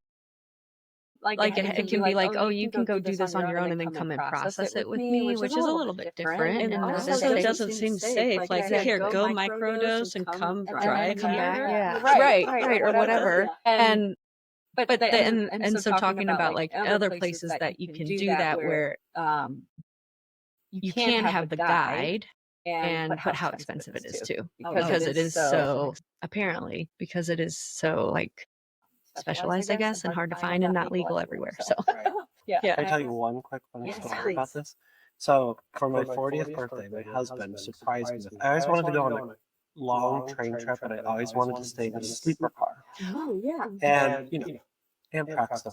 Like it can be like, oh, you can go do this on your own and then come and process it with me, which is a little bit different. And in that also, sense. it doesn't seem safe. Like, here, go microdose and come dry come here. back. Yeah, Right, or whatever. And and so talking about like other places that you can do that where you can have the guide, but how expensive it is too, because it is so apparently because it is so like specialized, I guess, and hard to find and not legal everywhere. So Can I tell you one quick funny story about this? So for my 40th birthday, my husband surprised me with, I always wanted to go on a long train trip, and I always wanted to stay in a sleeper car. Oh, yeah. And, Amtrak's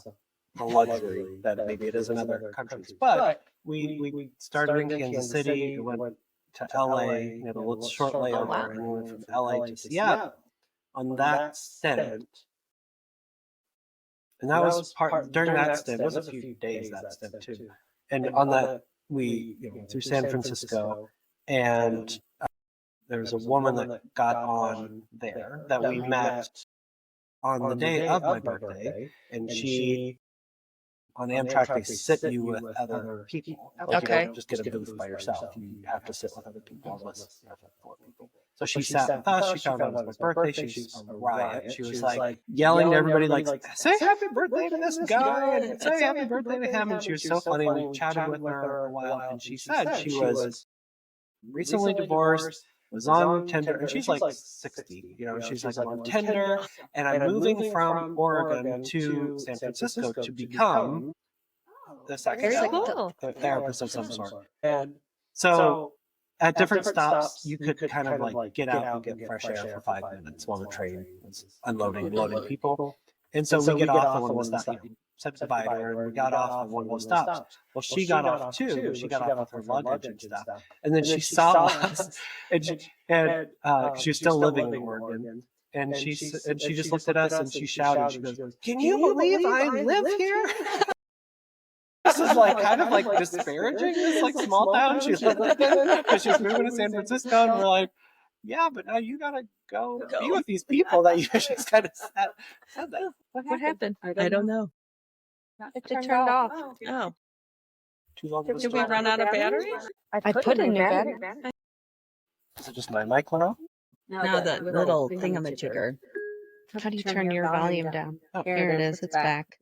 a luxury that maybe it is in other countries. But we started in Kansas City, we went to LA, a little short layover, and we went from LA to Seattle. On that stint, and that was during that stint, it was a few days that stint too. And on that, we went through San Francisco, and there was a woman that got on there that we met on the day of my birthday, and she, on Amtrak, they sit you with other people. Like, you don't just get a booth by yourself. You have to sit with other people unless you have 4 people. So she sat with us. She found out it was my birthday. She's a riot. She was like yelling to everybody, like, say happy birthday to this guy, and say happy birthday to him. And she was so funny. We chatted with her a while, and she said she was recently divorced, was on Tinder, and she's like 60. She's like, I'm on Tinder, and I'm moving from Oregon to San Francisco to become the sex therapist of some sort. And so at different stops, you could kind of like get out and get fresh air for 5 minutes while the train was unloading and loading people. And so we get off on one of the stops, said goodbye to her, and we got off on one of the stops. Well, she got off too. She got off with her luggage and stuff. And then she saw us, and she was still living in Oregon. And she just looked at us and she shouted, she goes, "Can you believe I live here?" This is like kind of like disparaging this like small town she lived in, because she's moving to San Francisco, and we're like, yeah, but now you gotta go be with these people that you just kind of said that. what happened? I don't know. It turned off. Oh. Too long of a Did we story. run out of batteries? I put in new battery. Is it just my mic low? No, the little thingamajigger. How do you turn your volume down? Oh, Here it is. It's back.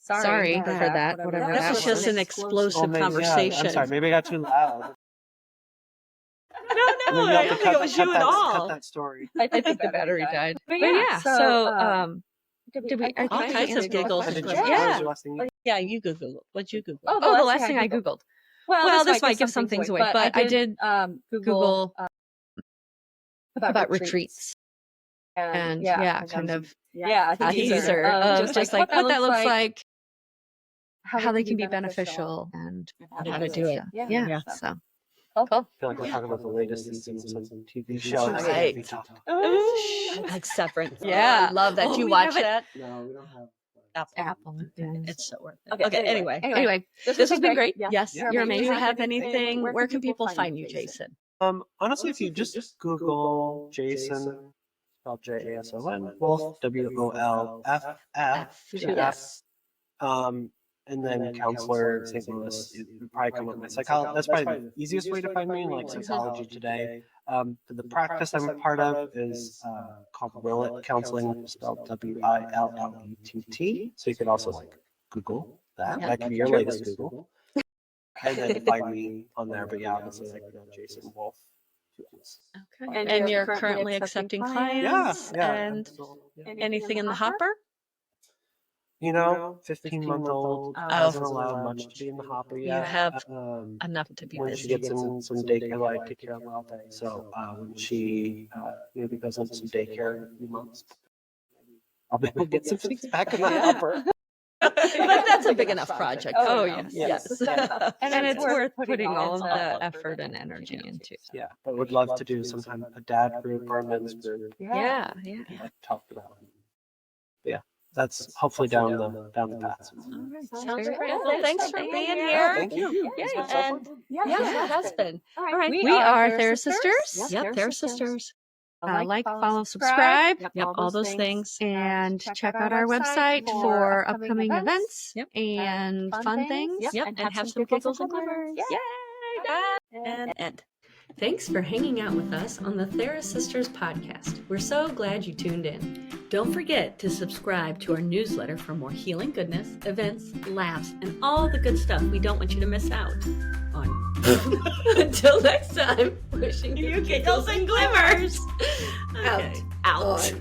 Sorry for that. Whatever This that is just was. an explosive Yeah, conversation. I'm sorry, maybe I got too loud. No, I don't think it was you at all. Cut that story. I think the battery died. But yeah, so did we? All kinds of giggles. Did you Yeah. Yeah, you Googled it. What'd you Google? Oh, the last thing I Googled. Well, this might give some things away, but I did Google about retreats. And kind of a teaser of just like what that looks like, how they can be beneficial, and How to do it. Yeah. So I feel like we're talking about the latest season of some TV show. Right. We talked about. Oh, like Severance. Yeah. I love that. Oh, you we watch have it. that? No, we don't have. Apple. It's so worth it. Okay, anyway. Anyway, this has been great. Yes, Yeah. You're Do amazing. you have anything? Where can people find you, Jason? Honestly, if you just Google Jason, spelled Jason, Wolff, WOLFF, and then counselor, St. Louis, you'd probably come up with my psychology. That's probably the easiest way to find me, like Psychology Today. The practice I'm a part of is called Willet Counseling, spelled WILLETT. So you can also like Google that. That could be your latest Google. And then find me on there. But yeah, obviously like Jason Wolff. Okay. And you're currently accepting clients? Yeah. And anything in the hopper? 15-month-old doesn't allow much to be in the hopper yet. You have enough to be When busy. she gets in some daycare, I take care of her all day. So when she maybe goes into some daycare in a few months, I'll be able to get some things back in the hopper. But that's a big enough project. Oh, yes. And it's worth putting all of the effort and energy into. Yeah, but would love to do sometime a dad group or a men's group. Yeah. Like talked about. But yeah, that's hopefully down the path. Sounds great. Well, thanks for being here. Thank you. Yeah, it has been. All right. We are Therasisters. Yep, they're sisters. like, follow, subscribe. Yep, all those things. And check out our website for upcoming events Yep. and fun things. Yep, and have some giggles and glimmers. Yay! And Thanks for hanging out with us on the Thera Sisters podcast. We're so glad you tuned in. Don't forget to subscribe to our newsletter for more healing goodness, events, laughs, and all the good stuff we don't want you to miss out on. Until next time, wishing you giggles and glimmers. Okay. Out.